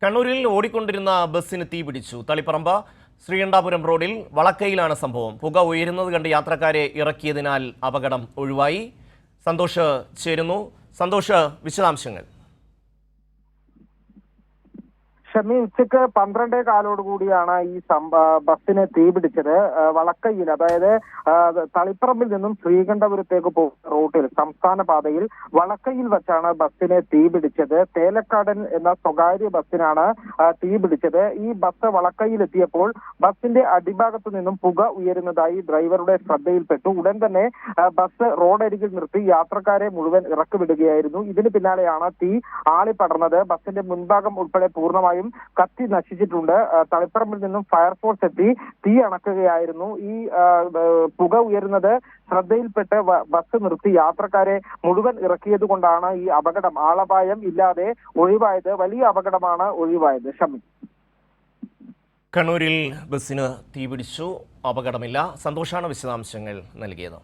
കണ്ണൂരിൽ ഓടിക്കൊണ്ടിരുന്ന ബസ്സിന് തീപിടിച്ചു. തളിപ്പറമ്പ് ശ്രീകണ്ഠാപുരം റോഡിൽ വളക്കയിലാണ് സംഭവം. പുക ഉയരുന്നത് കണ്ട് യാത്രക്കാരെ ഇറക്കിയതിനാൽ അപകടം ഒഴിവായി. സന്തോഷ് ചേരുന്നു. സന്തോഷ്, വിശദാംശങ്ങൾ. ഷമി, ഉച്ചക്ക് 12:15 കൂടിയാണ് ഈ ബസ്സിന് തീപിടിച്ചത്. വളക്കയിൽ, അതായത് തളിപ്പറമ്പിൽ നിന്നും ശ്രീകണ്ഠപുരത്തേക്ക് പോകുന്ന റൂട്ടിൽ സംസ്ഥാന പാതയിൽ വളക്കയിൽ വെച്ചാണ് ബസ്സിന് തീപിടിച്ചത്. തേലക്കാടൻ എന്ന സ്വകാര്യ ബസ്സിനാണ് തീപിടിച്ചത്. ഈ ബസ് വളക്കയിലെത്തിയപ്പോൾ ബസ്സിന്റെ അടിഭാഗത്തു നിന്നും പുക ഉയരുന്നതായി ഡ്രൈവറുടെ ശ്രദ്ധയിൽപ്പെട്ടു. ഉടൻ തന്നെ ബസ് റോഡരികിൽ നിർത്തി യാത്രക്കാരെ മുഴുവൻ ഇറക്കിവിടുകയായിരുന്നു. ഇതിന് പിന്നാലെയാണ് തീ ആളിപ്പടർന്നത്. ബസ്സിന്റെ മുൻഭാഗം ഉൾപ്പെടെ പൂർണ്ണമായും കത്തി നശിച്ചിട്ടുണ്ട്. തളിപ്പറമ്പിൽ നിന്നും ഫയർഫോഴ്സ് എത്തി തീ അണക്കുകയായിരുന്നു. ഈ പുക ഉയരുന്നത് ശ്രദ്ധയിൽപ്പെട്ട് ബസ് നിർത്തി യാത്രക്കാരെ മുഴുവൻ ഇറക്കിയത് കൊണ്ടാണ് ഈ അപകടം ആളപായം ഇല്ലാതെ ഒഴിവായത്. വലിയ അപകടമാണ് ഒഴിവായത്. ഷമി, കണ്ണൂരിൽ ബസ്സിന് തീപിടിച്ചു, അപകടമില്ല. സന്തോഷാണ് വിശദാംശങ്ങൾ നൽകിയത്.